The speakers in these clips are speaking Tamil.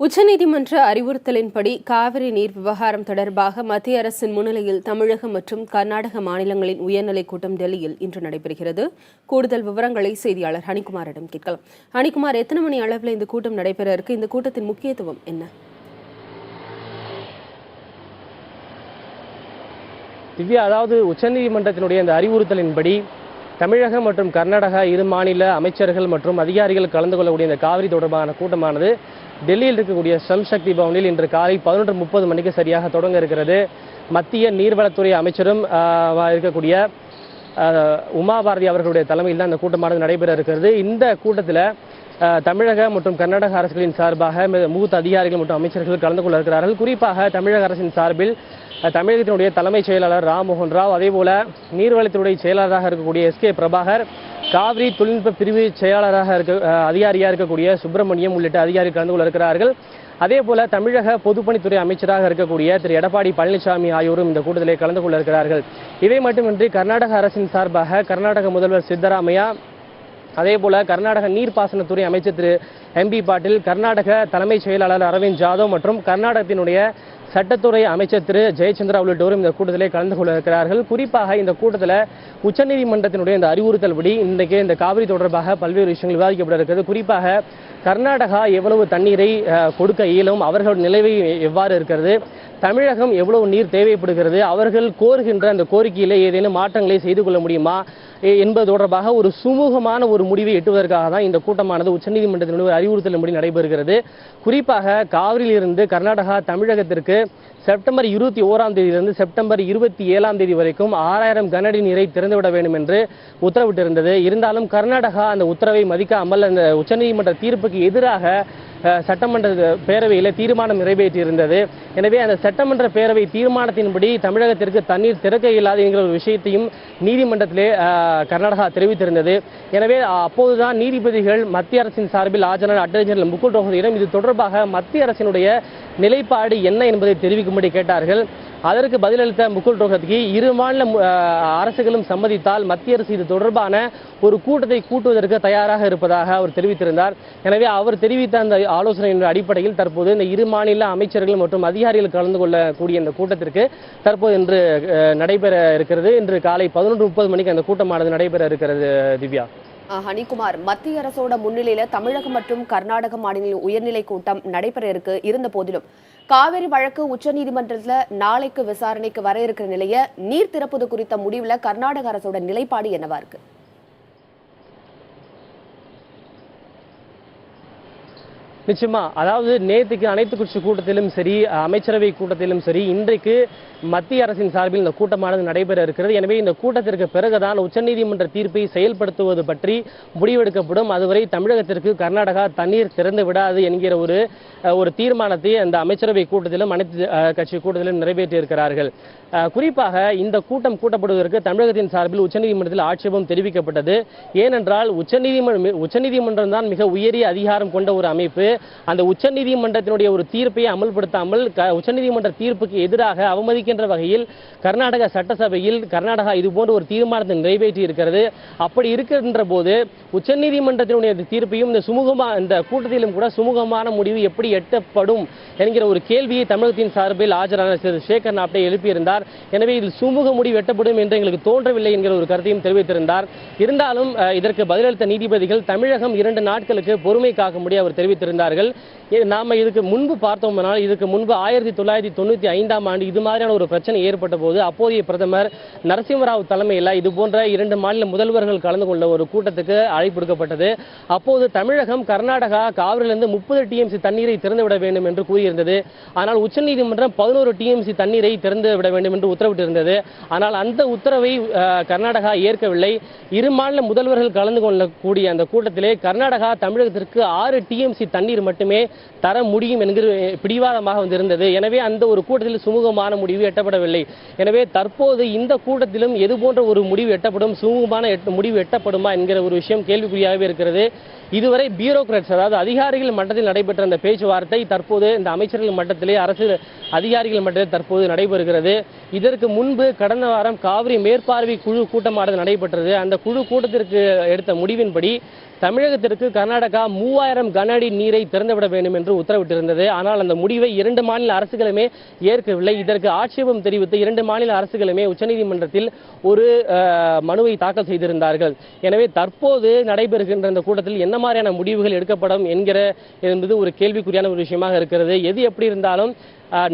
உச்சநீதிமன்ற அறிவுறுத்தலின்படி காவிரி நீர் விவகாரம் தொடர்பாக மத்திய அரசின் முன்னிலையில் தமிழகம் மற்றும் கர்நாடக மாநிலங்களின் உயர்நிலைக் கூட்டம் டெல்லியில் இன்று நடைபெறுகிறது. கூடுதல் விவரங்களை செய்தியாளர் ஹனிகுமாரிடம் கேட்கலாம். ஹனிகுமார், எத்தனை மணி அளவில் இந்த கூட்டம் நடைபெற இருக்கு? இந்த கூட்டத்தின் முக்கியத்துவம் என்ன? திவ்யா, அதாவது உச்சநீதிமன்றத்தினுடைய இந்த அறிவுறுத்தலின்படி தமிழகம் மற்றும் கர்நாடகா இரு மாநில அமைச்சர்கள் மற்றும் அதிகாரிகள் கலந்து கொள்ளக்கூடிய இந்த காவிரி தொடர்பான கூட்டமானது டெல்லியில் இருக்கக்கூடிய ஸ்ரம் சக்தி பவனில் இன்று காலை 11:30 மணிக்கு சரியாக தொடங்க இருக்கிறது. மத்திய நீர்வளத்துறை அமைச்சரும் இருக்கக்கூடிய உமா பாரதி அவர்களுடைய தலைமையில் தான் இந்த கூட்டமானது நடைபெற இருக்கிறது. இந்த கூட்டத்தில் தமிழக மற்றும் கர்நாடக அரசுகளின் சார்பாக மூத்த அதிகாரிகள் மற்றும் அமைச்சர்கள் கலந்து கொள்ள இருக்கிறார்கள். குறிப்பாக தமிழக அரசின் சார்பில் தமிழகத்தினுடைய தலைமைச் செயலாளர் ராம்மோகன் ராவ், அதேபோல நீர்வளத்துறை செயலாளராக இருக்கக்கூடிய எஸ்.கே. பிரபாகர், காவிரி தொழில்நுட்ப பிரிவு செயலாளராக அதிகாரியாக இருக்கக்கூடிய சுப்பிரமணியம் உள்ளிட்ட அதிகாரிகள் கலந்து கொள்ள இருக்கிறார்கள். அதே போல தமிழக பொதுப்பணித்துறை அமைச்சராக இருக்கக்கூடிய திரு எடப்பாடி பழனிசாமி ஆகியோரும் இந்த கூட்டத்திலே கலந்து கொள்ள இருக்கிறார்கள். இவை மட்டுமின்றி கர்நாடக அரசின் சார்பாக கர்நாடக முதல்வர் சித்தராமையா, அதே போல கர்நாடக நீர்ப்பாசனத்துறை அமைச்சர் திரு எம்பி பாட்டீல், கர்நாடக தலைமைச் செயலாளர் அரவிந்த் ஜாதவ் மற்றும் கர்நாடகத்தினுடைய சட்டத்துறை அமைச்சர் திரு ஜெயச்சந்திரா உள்ளிட்டோரும் இந்த கூட்டத்திலே கலந்து கொள்ள இருக்கிறார்கள். குறிப்பாக இந்த கூட்டத்தில் உச்சநீதிமன்றத்தினுடைய இந்த அறிவுறுத்தல்படி இன்றைக்கு இந்த காவிரி தொடர்பாக பல்வேறு விஷயங்கள் விவாதிக்கப்பட இருக்கிறது. குறிப்பாக கர்நாடகா எவ்வளவு தண்ணீரை கொடுக்க இயலும், அவர்கள் நிலைமை எவ்வாறு இருக்கிறது, தமிழகம் எவ்வளவு நீர் தேவைப்படுகிறது, அவர்கள் கோருகின்ற அந்த கோரிக்கையிலே ஏதேனும் மாற்றங்களை செய்து கொள்ள முடியுமா என்பது தொடர்பாக ஒரு சுமூகமான ஒரு முடிவை எட்டுவதற்காக தான் இந்த கூட்டமானது உச்சநீதிமன்றத்தினுடைய அறிவுறுத்தலின்படி நடைபெறுகிறது. குறிப்பாக காவிரியிலிருந்து கர்நாடகா தமிழகத்திற்கு செப்டம்பர் 21ஆம் தேதியிலிருந்து செப்டம்பர் 27ஆம் தேதி வரைக்கும் 6000 கனஅடி நீரை திறந்துவிட வேண்டும் என்று உத்தரவிட்டிருந்தது. இருந்தாலும் கர்நாடகா அந்த உத்தரவை மதிக்காமல் அந்த உச்சநீதிமன்ற தீர்ப்புக்கு எதிராக சட்டமன்ற பேரவையில் தீர்மானம் நிறைவேற்றியிருந்தது. எனவே அந்த சட்டமன்ற பேரவை தீர்மானத்தின்படி தமிழகத்திற்கு தண்ணீர் திறக்க இயலாது என்கிற ஒரு விஷயத்தையும் நீதிமன்றத்திலே கர்நாடகா தெரிவித்திருந்தது. எனவே அப்போதுதான் நீதிபதிகள் மத்திய அரசின் சார்பில் ஆஜரான அட்டர்னி ஜெனரல் முகுல் ரோஹத்திடம் இது தொடர்பாக மத்திய அரசினுடைய நிலைப்பாடு என்ன என்பதை தெரிவிக்கும்படி கேட்டார்கள். அதற்கு பதிலளித்த முகுல் ரோஹத்கி, இரு மாநில அரசுகளும் சம்மதித்தால் மத்திய அரசு இது தொடர்பான ஒரு கூட்டத்தை கூட்டுவதற்கு தயாராக இருப்பதாக அவர் தெரிவித்திருந்தார். எனவே அவர் தெரிவித்த அந்த ஆலோசனையின் அடிப்படையில் தற்போது இந்த இரு மாநில அமைச்சர்கள் மற்றும் அதிகாரிகள் கலந்து கொள்ளக்கூடிய இந்த கூட்டத்திற்கு தற்போது இன்று நடைபெற இருக்கிறது. இன்று காலை 11:30 மணிக்கு அந்த கூட்டமானது நடைபெற இருக்கிறது. திவ்யா. ஹனிகுமார், மத்திய அரசோட முன்னிலையில தமிழகம் மற்றும் கர்நாடக மாநில உயர்நிலை கூட்டம் நடைபெற இருந்த போதிலும் காவிரி வழக்கு உச்சநீதிமன்றத்துல நாளைக்கு விசாரணைக்கு வர இருக்கிற நிலைய நீர் திறப்பது குறித்த முடிவுல கர்நாடக அரசோட நிலைப்பாடு என்னவா இருக்கு? நிச்சயமா, அதாவது நேற்றுக்கு அனைத்து கட்சி கூட்டத்திலும் சரி, அமைச்சரவை கூட்டத்திலும் சரி, இன்றைக்கு மத்திய அரசின் சார்பில் இந்த கூட்டமானது நடைபெற இருக்கிறது. எனவே இந்த கூட்டத்திற்கு பிறகுதான் உச்சநீதிமன்ற தீர்ப்பை செயல்படுத்துவது பற்றி முடிவெடுக்கப்படும். அதுவரை தமிழகத்திற்கு கர்நாடகா தண்ணீர் திறந்து விடாது என்கிற ஒரு தீர்மானத்தை அந்த அமைச்சரவை கூட்டத்திலும் அனைத்து கட்சி கூட்டத்திலும் நிறைவேற்றியிருக்கிறார்கள். குறிப்பாக இந்த கூட்டம் கூட்டப்படுவதற்கு தமிழகத்தின் சார்பில் உச்சநீதிமன்றத்தில் ஆட்சேபம் தெரிவிக்கப்பட்டது. ஏனென்றால் உச்சநீதிமன்றம் தான் மிக உயரிய அதிகாரம் கொண்ட ஒரு அமைப்பு. அந்த உச்சநீதிமன்றத்தினுடைய ஒரு தீர்ப்பை அமல்படுத்தாமல் உச்சநீதிமன்ற தீர்ப்புக்கு எதிராக அவமதிக்கின்ற வகையில் கர்நாடக சட்டசபையில் கர்நாடகா இதுபோன்ற ஒரு தீர்மானத்தை நிறைவேற்றி இருக்கிறது. அப்படி இருக்கின்ற போது உச்சநீதிமன்றத்தினுடைய தீர்ப்பையும் இந்த கூட்டத்திலும் கூட சுமூகமான முடிவு எப்படி எட்டப்படும் என்கிற ஒரு கேள்வியை தமிழகத்தின் சார்பில் ஆஜரான திரு சேகர் நாப்டே எழுப்பியிருந்தார். எனவே இதில் சுமூக முடிவு எட்டப்படும் என்று எங்களுக்கு தோன்றவில்லை என்கிற ஒரு கருத்தையும் தெரிவித்திருந்தார். இருந்தாலும் இதற்கு பதிலளித்த நீதிபதிகள் தமிழகம் 2 நாட்களுக்கு பொறுமை காக்கும்படி அவர் தெரிவித்திருந்தார்கள். நாம இதுக்கு முன்பு பார்த்தோம்னால், இதுக்கு முன்பு 1995ஆம் ஆண்டு இது மாதிரியான ஒரு பிரச்சனை ஏற்பட்ட போது அப்போதைய பிரதமர் நரசிம்மராவ் தலைமையில் இது போன்ற 2 மாநில முதல்வர்கள் கலந்து கொண்ட ஒரு கூட்டத்துக்கு அழைப்பு விடுக்கப்பட்டது. அப்போது தமிழகம் கர்நாடகா காவிரியிலிருந்து 30 டிஎம்சி தண்ணீரை திறந்துவிட வேண்டும் என்று கூறியிருந்தது. ஆனால் உச்சநீதிமன்றம் 11 டிஎம்சி தண்ணீரை திறந்து விட வேண்டும் என்று உத்தரவிட்டிருந்தது. ஆனால் அந்த உத்தரவை கர்நாடகா ஏற்கவில்லை. இரு மாநில முதல்வர்கள் கலந்து கொள்ளக்கூடிய அந்த கூட்டத்திலே கர்நாடகா தமிழகத்திற்கு 6 டிஎம்சி தண்ணீர் மட்டுமே தர முடியும் என்கிற பிடிவாதமாக வந்திருந்தது. எனவே அந்த ஒரு கூட்டத்தில் சுமூகமான முடிவு எட்டப்படவில்லை. எனவே தற்போது இந்த கூட்டத்திலும் எது போன்ற ஒரு முடிவு எட்டப்படும், சுமூகமான முடிவு எட்டப்படுமா என்கிற ஒரு விஷயம் கேள்விக்குறியாகவே இருக்கிறது. இதுவரை பியூரோக்ராட்ஸ், அதாவது அதிகாரிகள் மட்டத்தில் நடைபெற்ற அந்த பேச்சுவார்த்தை தற்போது இந்த அமைச்சர்கள் மட்டத்திலே, அரசு அதிகாரிகள் மட்டத்தில் தற்போது நடைபெறுகிறது. இதற்கு முன்பு கடந்த வாரம் காவிரி மேற்பார்வை குழு கூட்டமானது நடைபெற்றது. அந்த குழு கூட்டத்திற்கு எடுத்த முடிவின்படி தமிழகத்திற்கு கர்நாடகா 3000 கன அடி நீரை திறந்துவிட வேண்டும் என்று உத்தரவிட்டிருந்தது. ஆனால் அந்த முடிவை 2 மாநில அரசுகளுமே ஏற்கவில்லை. இதற்கு ஆட்சேபம் தெரிவித்து 2 மாநில அரசுகளுமே உச்சநீதிமன்றத்தில் ஒரு மனுவை தாக்கல் செய்திருந்தார்கள். எனவே தற்போது நடைபெறுகின்ற இந்த கூட்டத்தில் என்ன மாதிரியான முடிவுகள் எடுக்கப்படும் என்பது ஒரு கேள்விக்குறியான ஒரு விஷயமாக இருக்கிறது. எது எப்படி இருந்தாலும்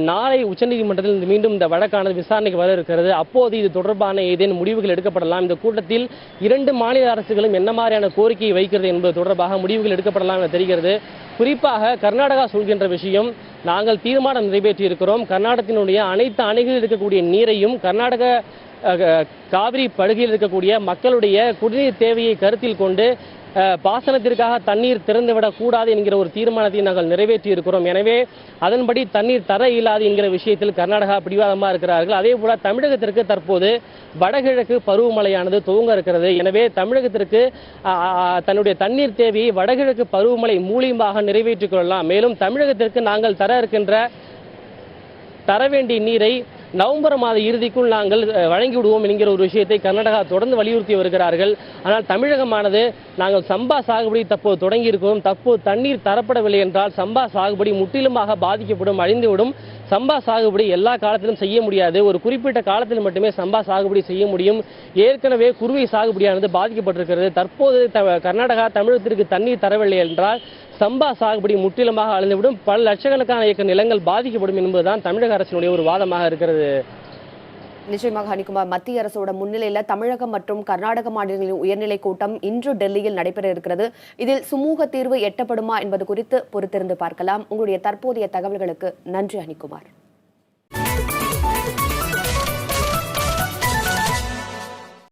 நாளை உச்சநீதிமன்றத்தில் மீண்டும் இந்த வழக்கானது விசாரணைக்கு வர இருக்கிறது. அப்போது இது தொடர்பான ஏதேனும் முடிவுகள் எடுக்கப்படலாம். இந்த கூட்டத்தில் 2 மாநில அரசுகளும் என்ன மாதிரியான கோரிக்கையை வைக்கிறது என்பது தொடர்பாக முடிவுகள் எடுக்கப்படலாம் என தெரிகிறது. குறிப்பாக கர்நாடகா சொல்கின்ற விஷயம், நாங்கள் தீர்மானம் நிறைவேற்றி இருக்கிறோம், கர்நாடகத்தினுடைய அனைத்து அணைகளில் இருக்கக்கூடிய நீரையும் கர்நாடக காவிரி படுகையில் இருக்கக்கூடிய மக்களுடைய குடிநீர் தேவையை கருத்தில் கொண்டு பாசனத்திற்காக தண்ணீர் திறந்துவிடக் கூடாது என்கிற ஒரு தீர்மானத்தை நாங்கள் நிறைவேற்றி இருக்கிறோம். எனவே அதன்படி தண்ணீர் தர இயலாது என்கிற விஷயத்தில் கர்நாடகா பிடிவாதமாக இருக்கிறார்கள். அதே போல தமிழகத்திற்கு தற்போது வடகிழக்கு பருவமழையானது துவங்க இருக்கிறது. எனவே தமிழகத்திற்கு தன்னுடைய தண்ணீர் தேவையை வடகிழக்கு பருவமழை மூலியமாக நிறைவேற்றிக் கொள்ளலாம். மேலும் தமிழகத்திற்கு நாங்கள் தர வேண்டிய நீரை நவம்பர் மாத இறுதிக்குள் நாங்கள் வழங்கிவிடுவோம் என்கிற ஒரு விஷயத்தை கர்நாடகா தொடர்ந்து வலியுறுத்தி வருகிறார்கள். ஆனால் தமிழகமானது நாங்கள் சம்பா சாகுபடி தற்போது தொடங்கி இருக்கிறோம், தற்போது தண்ணீர் தரப்படவில்லை என்றால் சம்பா சாகுபடி முற்றிலுமாக பாதிக்கப்படும், அழிந்துவிடும். சம்பா சாகுபடி எல்லா காலத்திலும் செய்ய முடியாது, ஒரு குறிப்பிட்ட காலத்தில் மட்டுமே சம்பா சாகுபடி செய்ய முடியும். ஏற்கனவே குறுவை சாகுபடியானது பாதிக்கப்பட்டிருக்கிறது. தற்போது கர்நாடகா தமிழகத்திற்கு தண்ணீர் தரவில்லை என்றால் சம்பா சாகுபடி முற்றிலுமாக அழிந்துவிடும், பல லட்சக்கணக்கான ஏக்கர் நிலங்கள் பாதிக்கப்படும் என்பதுதான் தமிழக அரசினுடைய ஒரு வாதமாக இருக்கிறது. நிச்சயமாக ஹனிகுமார், மத்திய அரசோட முன்னிலையில தமிழகம் மற்றும் கர்நாடக மாநிலங்களின் உயர்நிலை கூட்டம் இன்று டெல்லியில் நடைபெற இருக்கிறது. இதில் சுமூக தீர்வு எட்டப்படுமா என்பது குறித்து பொறுத்திருந்து பார்க்கலாம். உங்களுடைய தற்போதைய தகவல்களுக்கு நன்றி ஹனிகுமார்.